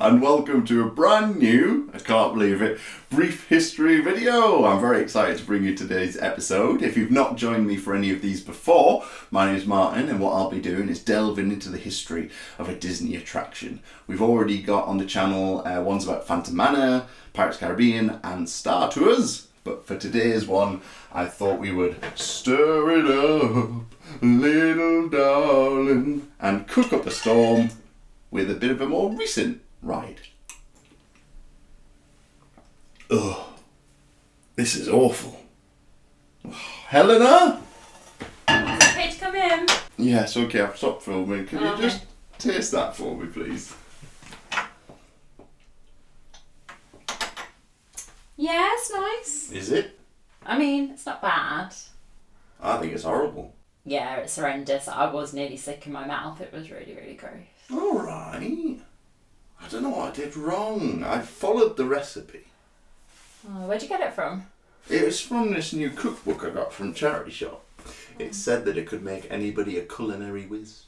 and welcome to a brand new, I can't believe it, brief history video. I'm very excited to bring you today's episode. If you've not joined me for any of these before, my name is Martyn, and what I'll be doing is delving into the history of a Disney attraction. We've already got on the channel ones about Phantom Manor, Pirates Caribbean and Star Tours, but for today's one I thought we would stir it up, little darling, and cook up the storm with a bit of a more recent ride. Ugh, this is awful. Helena? Is it okay to come in? Yes, okay, I've stopped filming. Can you Okay. just taste that for me, please? Yeah, it's nice. Is it? I mean, it's not bad. I think it's horrible. Yeah, it's horrendous. I was nearly sick in my mouth. It was really, really gross. Alright. I don't know what I did wrong. I followed the recipe. Oh, where'd you get it from? It was from this new cookbook I got from charity shop. It said that it could make anybody a culinary whiz.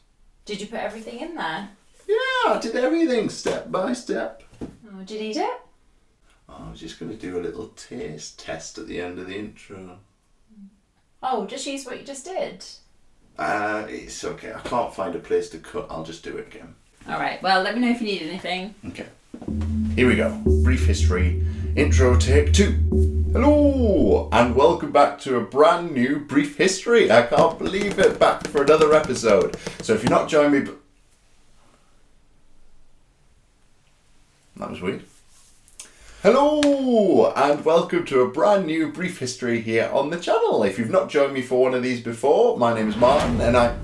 Did you put everything in there? Yeah, I did everything step by step. Oh, did you eat it? I was just going to do a little taste test at the end of the intro. Oh, just use what you just did. It's okay. I can't find a place to cut. I'll just do it again. Alright, well, let me know if you need anything. Okay. Here we go. Brief history. Intro take 2. Hello, and welcome back to a brand new brief history. I can't believe it. Back for another episode. So if you're not joining me... That was weird. Hello, and welcome to a brand new brief history here on the channel. If you've not joined me for one of these before, my name is Martyn, and I...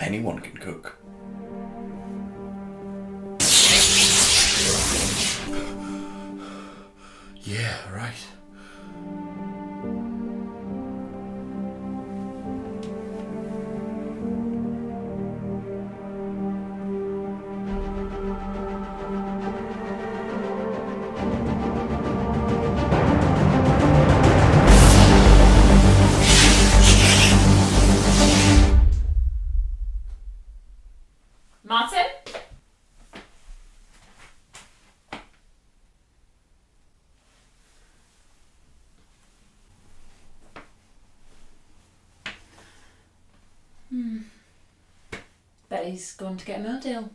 Anyone can cook. Yeah, right. Martyn? Bet he's gone to get a meal deal.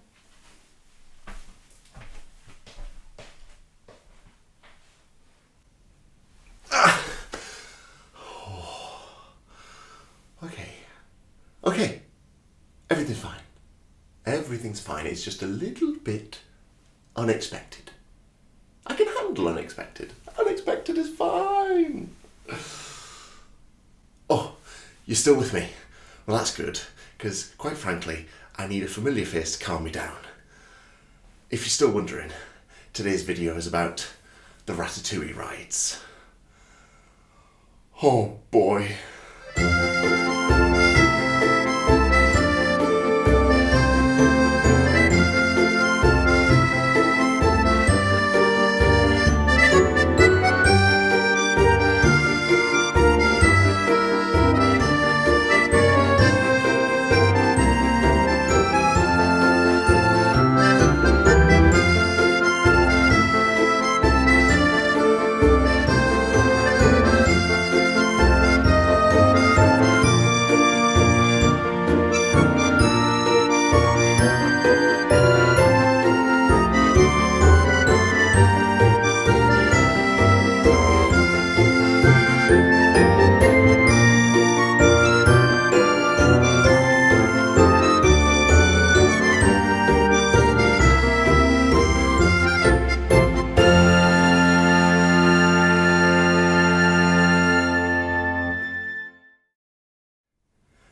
Okay. Everything's fine. Everything's fine. It's just a little bit unexpected. I can handle unexpected. Unexpected is fine. Oh, you're still with me? Well, that's good, because quite frankly, I need a familiar face to calm me down. If you're still wondering, today's video is about the Ratatouille rides. Oh boy.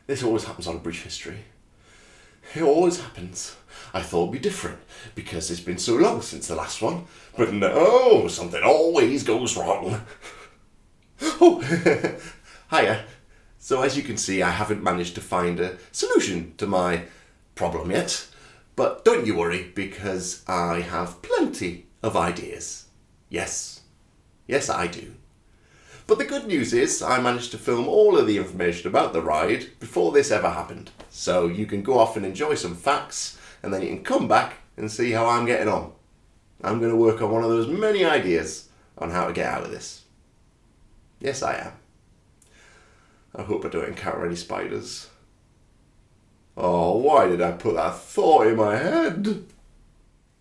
This always happens on a brief history. It always happens. I thought it'd be different because it's been so long since the last one. But no, something always goes wrong. Oh, hiya. So as you can see, I haven't managed to find a solution to my problem yet. But don't you worry, because I have plenty of ideas. Yes, I do. But the good news is I managed to film all of the information about the ride before this ever happened. So you can go off and enjoy some facts, and then you can come back and see how I'm getting on. I'm going to work on one of those many ideas on how to get out of this. Yes, I am. I hope I don't encounter any spiders. Oh, why did I put that thought in my head?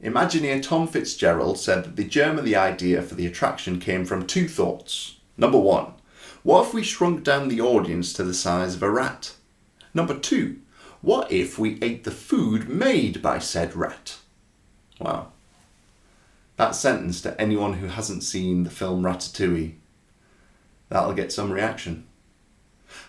Imagineer Tom Fitzgerald said that the germ of the idea for the attraction came from two thoughts. Number one, what if we shrunk down the audience to the size of a rat? Number two, what if we ate the food made by said rat? Wow. That sentence to anyone who hasn't seen the film Ratatouille, that'll get some reaction.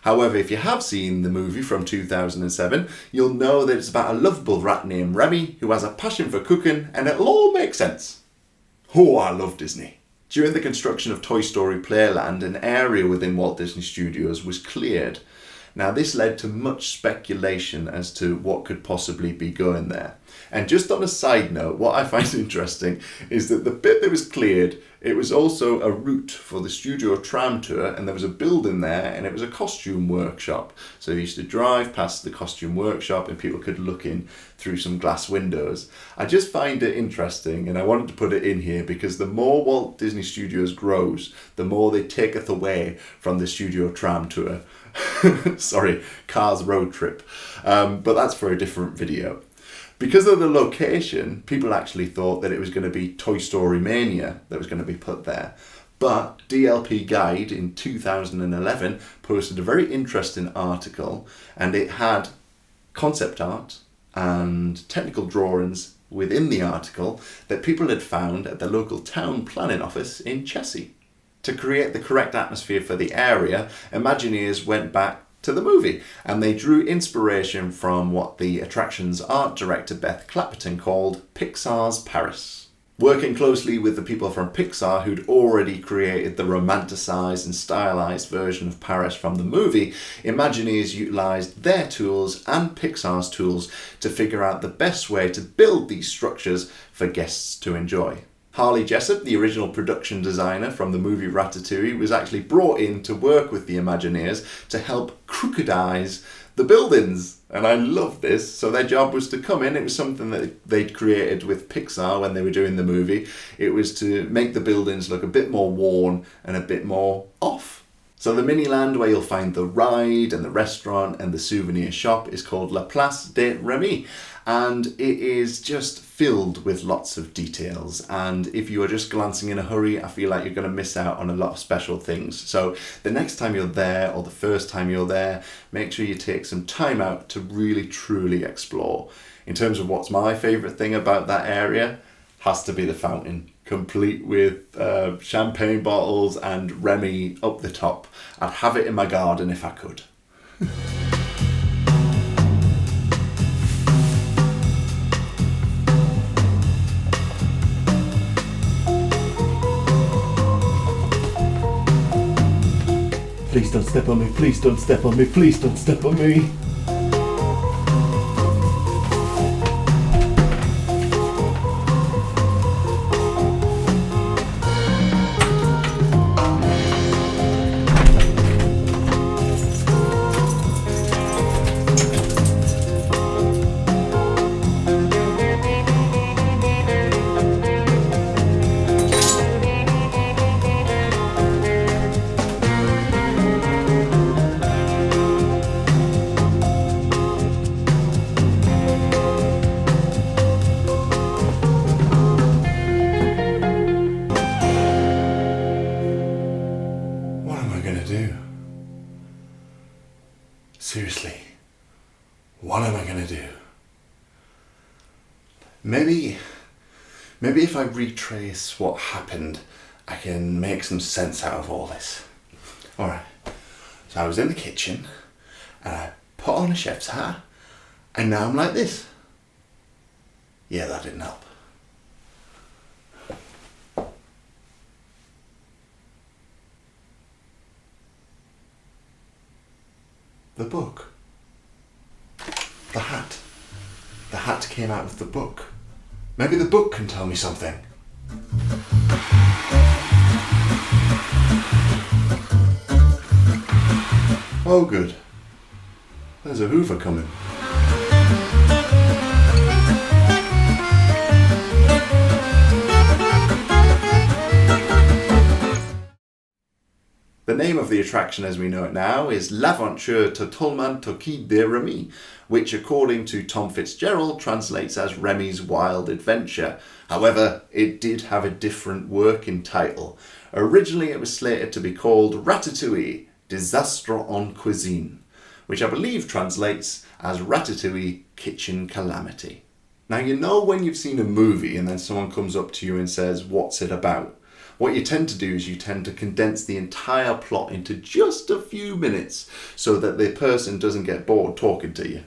However, if you have seen the movie from 2007, you'll know that it's about a lovable rat named Rémy who has a passion for cooking, and it'll all make sense. Oh, I love Disney. During the construction of Toy Story Playland, an area within Walt Disney Studios was cleared. Now, this led to much speculation as to what could possibly be going there. And just on a side note, what I find interesting is that the bit that was cleared, it was also a route for the studio tram tour, and there was a building there, and it was a costume workshop. So you used to drive past the costume workshop and people could look in through some glass windows. I just find it interesting, and I wanted to put it in here because the more Walt Disney Studios grows, the more they taketh away from the studio tram tour. Sorry, Cars Road Trip. But that's for a different video. Because of the location, people actually thought that it was going to be Toy Story Mania that was going to be put there. But DLP Guide in 2011 posted a very interesting article, and it had concept art and technical drawings within the article that people had found at the local town planning office in Chelsea. To create the correct atmosphere for the area, Imagineers went back to the movie, and they drew inspiration from what the attraction's art director Beth Clapperton called Pixar's Paris. Working closely with the people from Pixar who'd already created the romanticised and stylised version of Paris from the movie, Imagineers utilised their tools and Pixar's tools to figure out the best way to build these structures for guests to enjoy. Harley Jessup, the original production designer from the movie Ratatouille, was actually brought in to work with the Imagineers to help crookedize the buildings. And I love this. So their job was to come in. It was something that they'd created with Pixar when they were doing the movie. It was to make the buildings look a bit more worn and a bit more off. So the mini-land where you'll find the ride and the restaurant and the souvenir shop is called La Place de Rémy. And it is just filled with lots of details, and if you are just glancing in a hurry, I feel like you're going to miss out on a lot of special things. So the next time you're there, or the first time you're there, make sure you take some time out to really truly explore. In terms of what's my favourite thing about that area, has to be the fountain, complete with champagne bottles and Rémy up the top. I'd have it in my garden if I could. Please don't step on me, please don't step on me, please don't step on me. Seriously, what am I going to do? Maybe if I retrace what happened, I can make some sense out of all this. Alright, so I was in the kitchen, and I put on a chef's hat, and now I'm like this. Yeah, that didn't help. The book. The hat. The hat came out of the book. Maybe the book can tell me something. Oh good. There's a Hoover coming. The name of the attraction as we know it now is L'aventure Totalement Toquée de Rémy, which according to Tom Fitzgerald translates as Remy's Wild Adventure. However, it did have a different working title. Originally it was slated to be called Ratatouille, Désastre en Cuisine, which I believe translates as Ratatouille, Kitchen Calamity. Now you know when you've seen a movie and then someone comes up to you and says, what's it about? What you tend to do is you tend to condense the entire plot into just a few minutes so that the person doesn't get bored talking to you.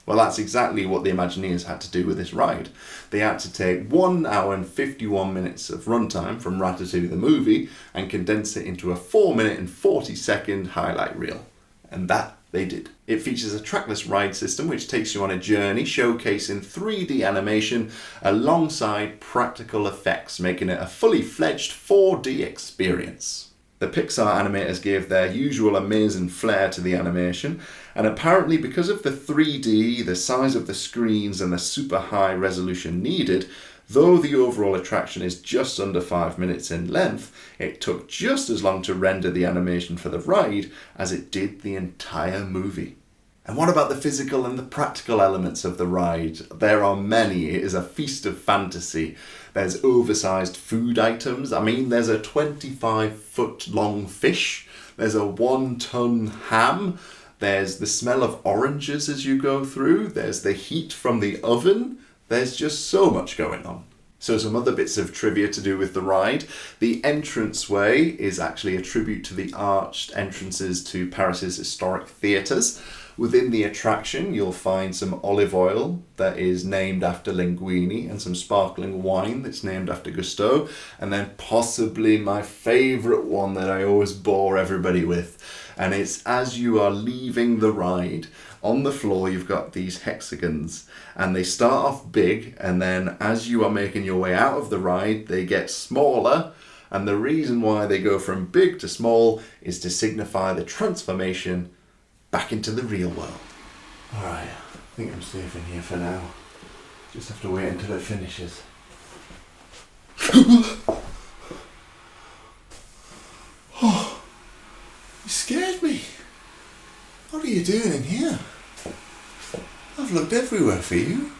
Well, that's exactly what the Imagineers had to do with this ride. They had to take 1 hour and 51 minutes of runtime from Ratatouille the movie and condense it into a 4-minute and 40-second highlight reel. And that they did. It features a trackless ride system which takes you on a journey showcasing 3D animation alongside practical effects, making it a fully fledged 4D experience. The Pixar animators gave their usual amazing flair to the animation, and apparently because of the 3D, the size of the screens and the super high resolution needed, though the overall attraction is just under 5 minutes in length, it took just as long to render the animation for the ride as it did the entire movie. And what about the physical and the practical elements of the ride? There are many. It is a feast of fantasy. There's oversized food items. I mean, there's a 25-foot long fish. There's a 1-ton ham. There's the smell of oranges as you go through. There's the heat from the oven. There's just so much going on. So some other bits of trivia to do with the ride. The entranceway is actually a tribute to the arched entrances to Paris's historic theatres. Within the attraction, you'll find some olive oil that is named after Linguini and some sparkling wine that's named after Gusteau. And then possibly my favourite one that I always bore everybody with. And it's as you are leaving the ride, on the floor you've got these hexagons. And they start off big, and then as you are making your way out of the ride, they get smaller. And the reason why they go from big to small is to signify the transformation back into the real world. Alright, I think I'm safe in here for now. Just have to wait until it finishes. Oh, you scared me. What are you doing in here? I've looked everywhere for you.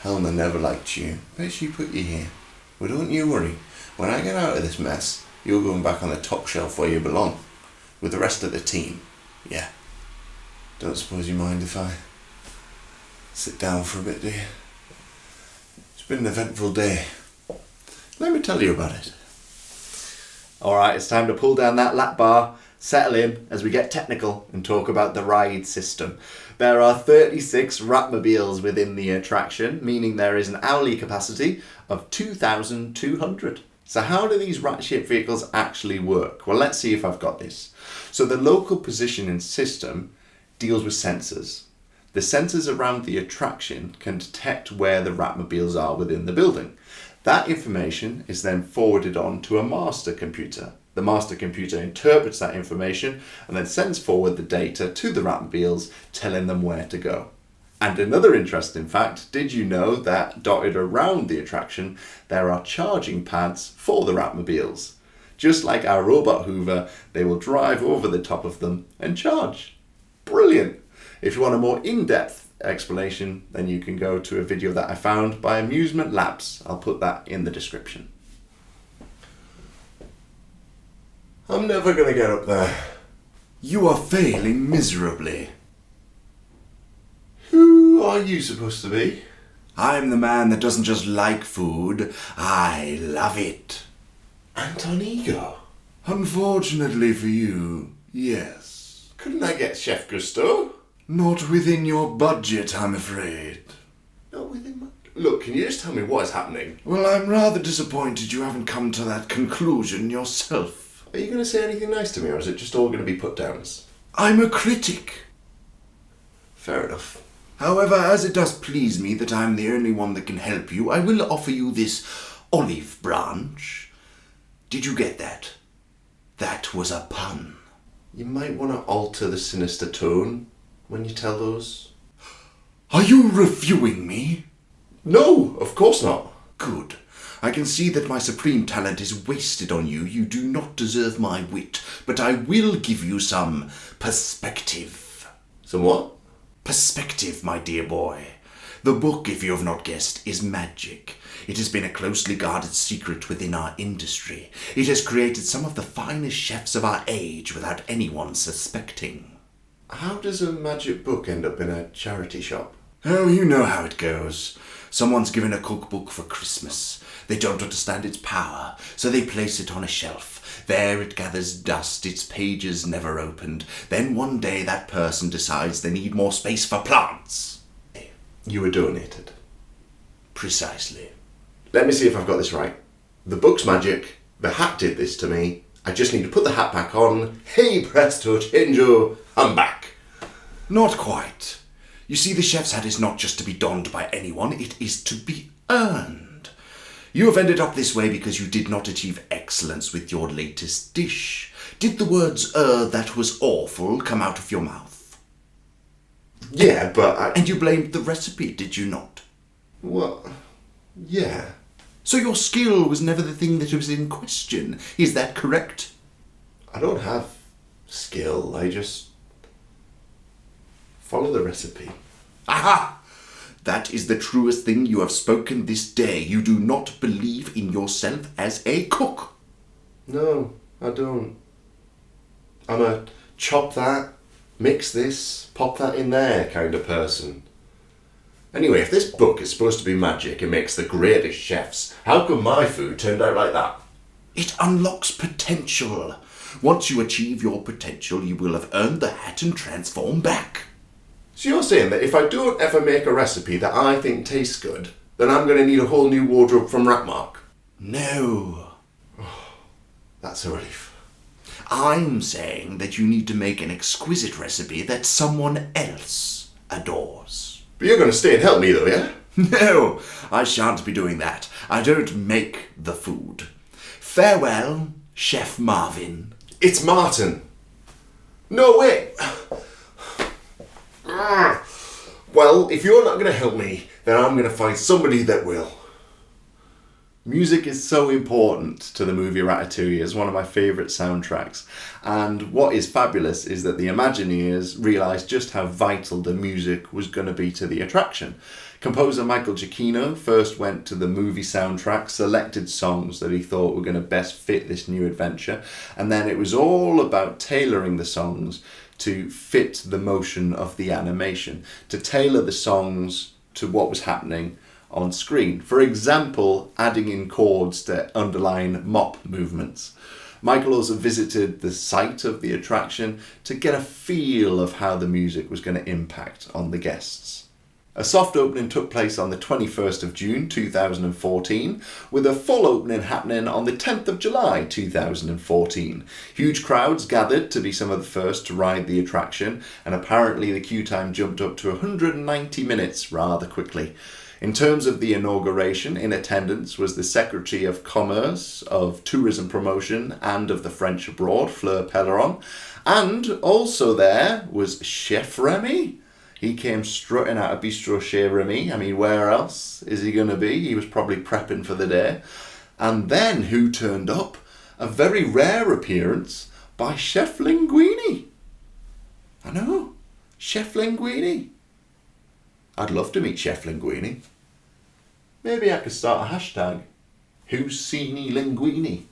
Helena never liked you. Bet she put you here. But don't you worry. When I get out of this mess, you're going back on the top shelf where you belong. With the rest of the team. Yeah. Don't suppose you mind if I sit down for a bit, do you? It's been an eventful day. Let me tell you about it. Alright, it's time to pull down that lap bar, settle in as we get technical and talk about the ride system. There are 36 Ratmobiles within the attraction, meaning there is an hourly capacity of 2,200. So how do these rat-shaped vehicles actually work? Well, let's see if I've got this. So the local positioning system deals with sensors. The sensors around the attraction can detect where the Ratmobiles are within the building. That information is then forwarded on to a master computer. The master computer interprets that information and then sends forward the data to the Ratmobiles, telling them where to go. And another interesting fact, did you know that dotted around the attraction there are charging pads for the Ratmobiles? Just like our robot Hoover, they will drive over the top of them and charge. Brilliant! If you want a more in-depth explanation, then you can go to a video that I found by Amusement Labs. I'll put that in the description. I'm never going to get up there. You are failing miserably. Who are you supposed to be? I'm the man that doesn't just like food, I love it. Antonigo? Unfortunately for you, yes. Couldn't I get Chef Gusteau? Not within your budget, I'm afraid. Not within my... Look, can you just tell me what is happening? Well, I'm rather disappointed you haven't come to that conclusion yourself. Are you going to say anything nice to me, or is it just all going to be put downs? I'm a critic. Fair enough. However, as it does please me that I'm the only one that can help you, I will offer you this olive branch. Did you get that? That was a pun. You might want to alter the sinister tone when you tell those. Are you reviewing me? No, of course not. Good. I can see that my supreme talent is wasted on you. You do not deserve my wit, but I will give you some perspective. Some what? Perspective, my dear boy. The book, if you have not guessed, is magic. It has been a closely guarded secret within our industry. It has created some of the finest chefs of our age without anyone suspecting. How does a magic book end up in a charity shop? Oh, you know how it goes. Someone's given a cookbook for Christmas. They don't understand its power, so they place it on a shelf. There it gathers dust, its pages never opened. Then one day that person decides they need more space for plants. You were donated. Precisely. Let me see if I've got this right. The book's magic. The hat did this to me. I just need to put the hat back on. Hey presto changeo, I'm back. Not quite. You see, the chef's hat is not just to be donned by anyone, it is to be earned. You have ended up this way because you did not achieve excellence with your latest dish. Did the words, that was awful, come out of your mouth? Yeah, but And you blamed the recipe, did you not? What? Yeah. So your skill was never the thing that was in question. Is that correct? I don't have skill. I just follow the recipe. Aha! That is the truest thing you have spoken this day. You do not believe in yourself as a cook. No, I don't. I'm a chop that, mix this, pop that in there kind of person. Anyway, if this book is supposed to be magic and makes the greatest chefs, how come my food turned out like that? It unlocks potential. Once you achieve your potential, you will have earned the hat and transform back. So you're saying that if I don't ever make a recipe that I think tastes good, then I'm going to need a whole new wardrobe from Ratmark? No. That's a relief. I'm saying that you need to make an exquisite recipe that someone else adores. But you're going to stay and help me though, yeah? No, I shan't be doing that. I don't make the food. Farewell, Chef Marvin. It's Martyn. No, wait. Well, if you're not going to help me, then I'm going to find somebody that will. Music is so important to the movie Ratatouille. It's one of my favourite soundtracks. And what is fabulous is that the Imagineers realised just how vital the music was going to be to the attraction. Composer Michael Giacchino first went to the movie soundtrack, selected songs that he thought were going to best fit this new adventure, and then it was all about tailoring the songs to fit the motion of the animation, to tailor the songs to what was happening on screen. For example, adding in chords to underline mop movements. Michael also visited the site of the attraction to get a feel of how the music was going to impact on the guests. A soft opening took place on the 21st of June 2014, with a full opening happening on the 10th of July 2014. Huge crowds gathered to be some of the first to ride the attraction, and apparently the queue time jumped up to 190 minutes rather quickly. In terms of the inauguration, in attendance was the Secretary of Commerce, of Tourism Promotion and of the French Abroad, Fleur Pellerin, and also there was Chef Rémy. He came strutting out of Bistro Chez Rémy. I mean, where else is he going to be? He was probably prepping for the day. And then who turned up? A very rare appearance by Chef Linguini. I know, Chef Linguini. I'd love to meet Chef Linguini. Maybe I could start a hashtag. Who's seen Linguini?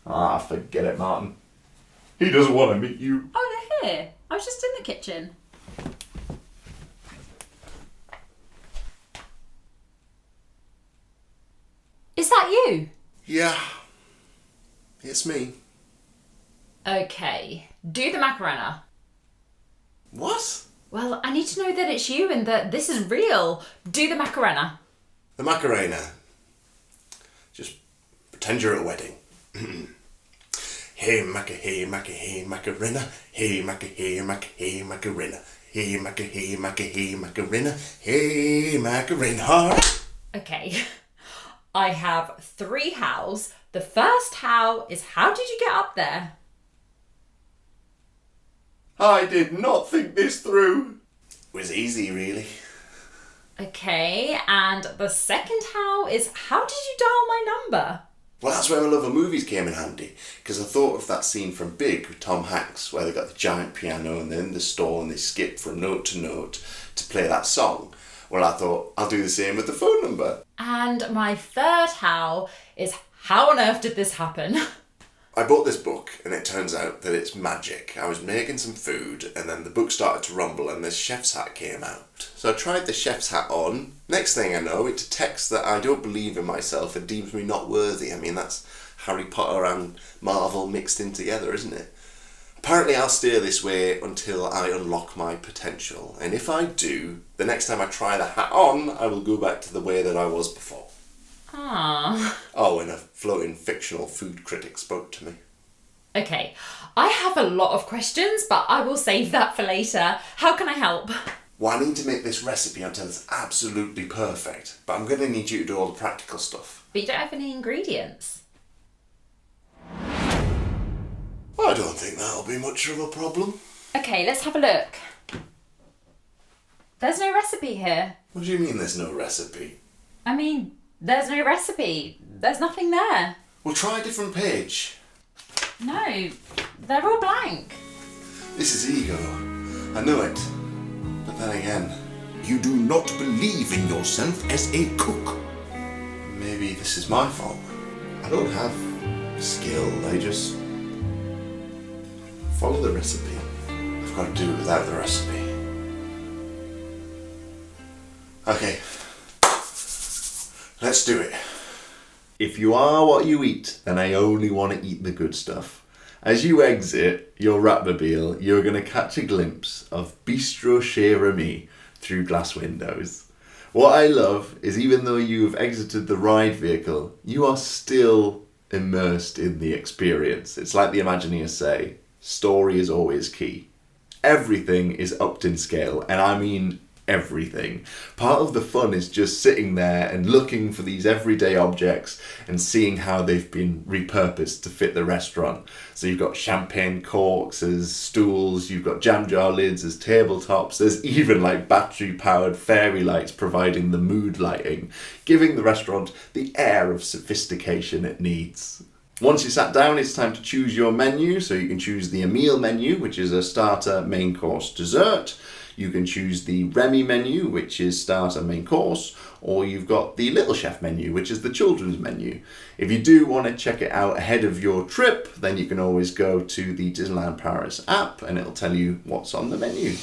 Ah, forget it, Martyn. He doesn't want to meet you. Oh, they're here. I was just in the kitchen. Is that you? Yeah, it's me. Okay. Do the Macarena. What? Well, I need to know that it's you and that this is real. Do the Macarena. The Macarena. Just pretend you're at a wedding. Hey Maca, hey Maca, hey Macarena. Hey Maca, hey Maca, hey Macarena. Hey Macarena, hey Macarena. Okay. I have 3 hows. The first how is, how did you get up there? I did not think this through. It was easy, really. Okay, and the second how is, how did you dial my number? Well, that's where my love of movies came in handy, because I thought of that scene from Big with Tom Hanks, where they got the giant piano and they're in the store and they skip from note to note to play that song. Well, I thought I'll do the same with the phone number. And my third how is, how on earth did this happen? I bought this book and it turns out that it's magic. I was making some food and then the book started to rumble and this chef's hat came out. So I tried the chef's hat on. Next thing I know, it detects that I don't believe in myself and deems me not worthy. I mean, that's Harry Potter and Marvel mixed in together, isn't it? Apparently I'll stay this way until I unlock my potential. And if I do, the next time I try the hat on, I will go back to the way that I was before. Ah. Oh, and a floating fictional food critic spoke to me. Okay, I have a lot of questions, but I will save that for later. How can I help? Well, I need to make this recipe until it's absolutely perfect, but I'm going to need you to do all the practical stuff. But you don't have any ingredients. I don't think that'll be much of a problem. Okay, let's have a look. There's no recipe here. What do you mean there's no recipe? I mean, there's no recipe. There's nothing there. Well, try a different page. No, they're all blank. This is ego. I know it. But then again, you do not believe in yourself as a cook. Maybe this is my fault. I don't have skill. I just follow the recipe. I've got to do it without the recipe. Okay. Let's do it. If you are what you eat, then I only want to eat the good stuff. As you exit your Ratmobile, you're going to catch a glimpse of Bistro Chez Rémy through glass windows. What I love is even though you've exited the ride vehicle, you are still immersed in the experience. It's like the Imagineers say, story is always key. Everything is upped in scale, and I mean everything. Part of the fun is just sitting there and looking for these everyday objects and seeing how they've been repurposed to fit the restaurant. So you've got champagne corks as stools, you've got jam jar lids as tabletops, there's even like battery powered fairy lights providing the mood lighting, giving the restaurant the air of sophistication it needs. Once you sat down, it's time to choose your menu. So you can choose the Emile menu, which is a starter, main course, dessert. You can choose the Rémy menu, which is starter, main course, or you've got the Little Chef menu, which is the children's menu. If you do want to check it out ahead of your trip, then you can always go to the Disneyland Paris app and it'll tell you what's on the menu.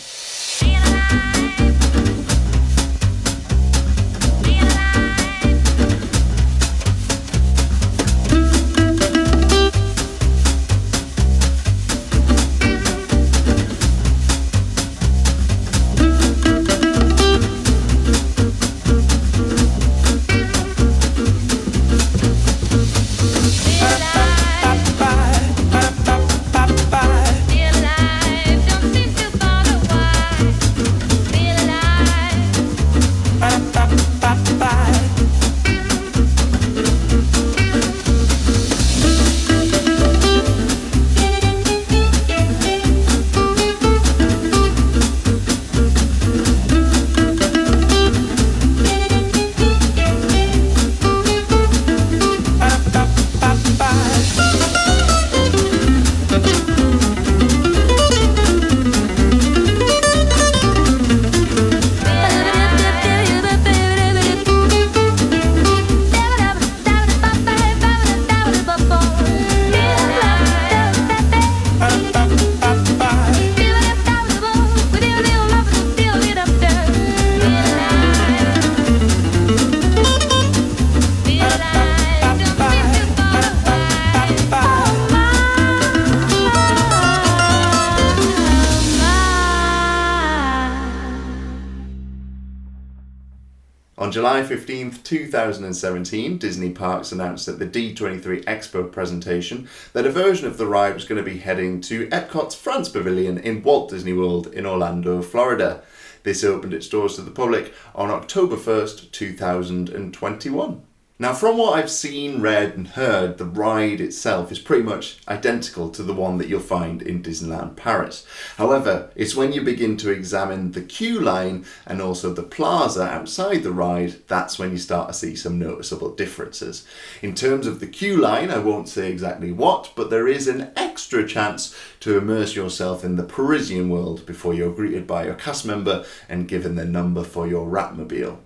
July 15th, 2017, Disney Parks announced at the D23 Expo presentation that a version of the ride was going to be heading to Epcot's France Pavilion in Walt Disney World in Orlando, Florida. This opened its doors to the public on October 1st, 2021. Now, from what I've seen, read and heard, the ride itself is pretty much identical to the one that you'll find in Disneyland Paris. However, it's when you begin to examine the queue line and also the plaza outside the ride, that's when you start to see some noticeable differences. In terms of the queue line, I won't say exactly what, but there is an extra chance to immerse yourself in the Parisian world before you're greeted by your cast member and given their number for your Ratmobile.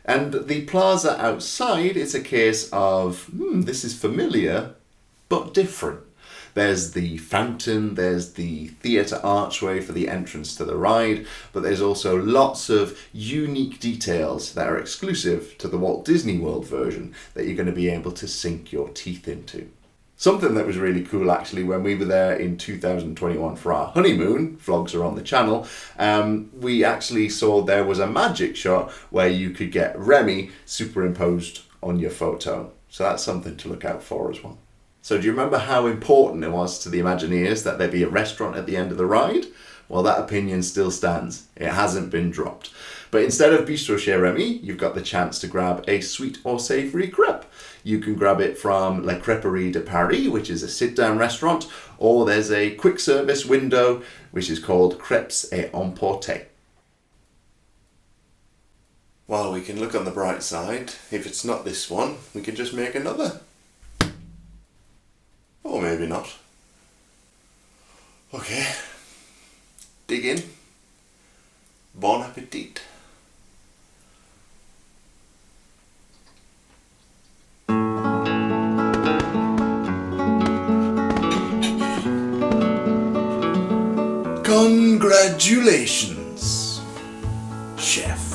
And the plaza outside, it's a case of, this is familiar, but different. There's the fountain, there's the theatre archway for the entrance to the ride, but there's also lots of unique details that are exclusive to the Walt Disney World version that you're going to be able to sink your teeth into. Something that was really cool actually when we were there in 2021 for our honeymoon, vlogs are on the channel, we actually saw there was a magic shot where you could get Rémy superimposed on your photo. So that's something to look out for as well. So do you remember how important it was to the Imagineers that there be a restaurant at the end of the ride? Well, that opinion still stands. It hasn't been dropped. But instead of Bistro Chez Rémy, you've got the chance to grab a sweet or savoury crepe. You can grab it from La Crêperie de Paris, which is a sit-down restaurant, or there's a quick service window, which is called Crêpes et Emporter. Well, we can look on the bright side. If it's not this one, we can just make another. Or maybe not. Okay. Dig in. Bon appetit. Congratulations, chef.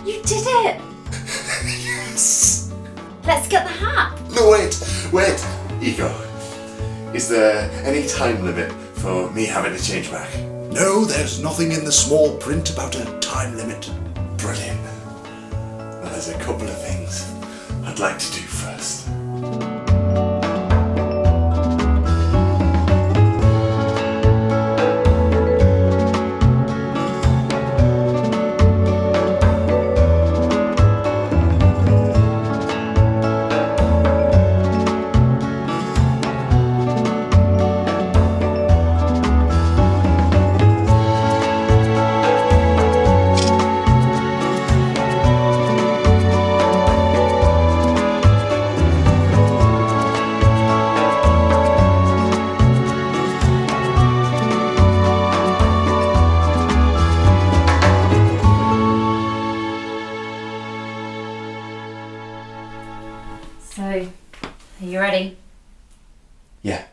You did it! Yes. Let's get the hat. No, wait. Ego. Is there any time limit for me having to change back? No, there's nothing in the small print about a time limit. Brilliant. Well, there's a couple of things I'd like to do first. So, are you ready? Yeah.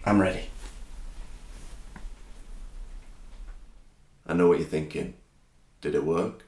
I'm ready. I know what you're thinking. Did it work?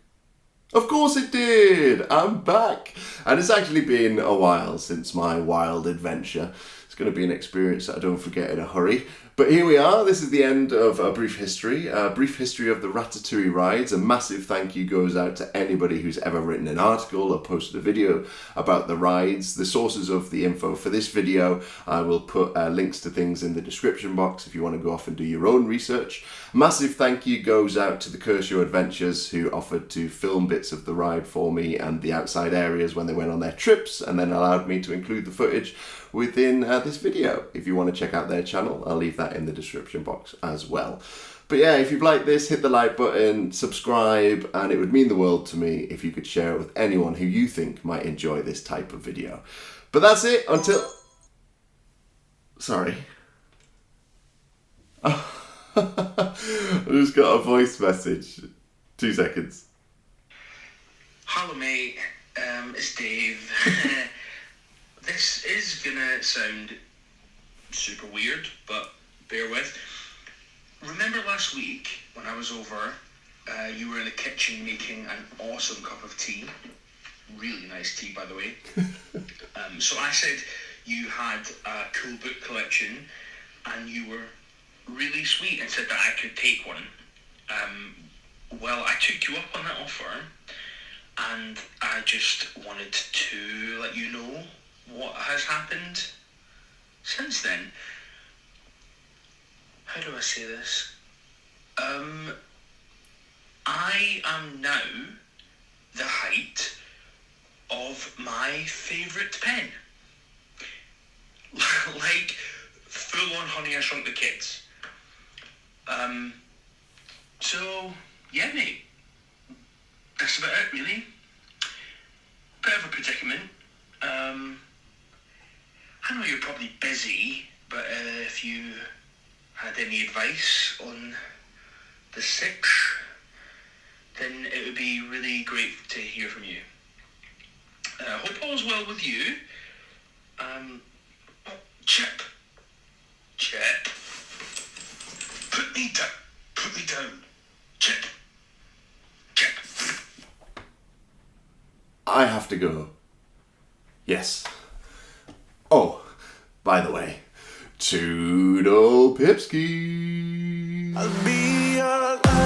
Of course it did! I'm back! And it's actually been a while since my wild adventure. It's going to be an experience that I don't forget in a hurry. But here we are. This is the end of a brief history of the Ratatouille rides. A massive thank you goes out to anybody who's ever written an article or posted a video about the rides. The sources of the info for this video, I will put links to things in the description box if you want to go off and do your own research. Massive thank you goes out to the Curse Adventures who offered to film bits of the ride for me and the outside areas when they went on their trips, and then allowed me to include the footage within this video. If you want to check out their channel, I'll leave that in the description box as well. But yeah, if you've liked this, hit the like button, subscribe, and it would mean the world to me if you could share it with anyone who you think might enjoy this type of video. But that's it until... Sorry. I just got a voice message. 2 seconds. Hello mate, it's Dave. This is gonna sound super weird, but bear with. Remember last week when I was over, you were in the kitchen making an awesome cup of tea. Really nice tea, by the way. So I said you had a cool book collection and you were really sweet and said that I could take one. well, I took you up on that offer, and I just wanted to let you know what has happened since then. How do I say this? I am now the height of my favourite pen. Like, full on Honey, I Shrunk the Kids. So, yeah, mate. That's about it, really. Bit of a predicament. I know you're probably busy, but if you had any advice on the sitch, then it would be really great to hear from you. Hope all's well with you. Chip. Put me down. Chip. I have to go. Yes. Oh, by the way, Toodle Pipski. I'll be your life.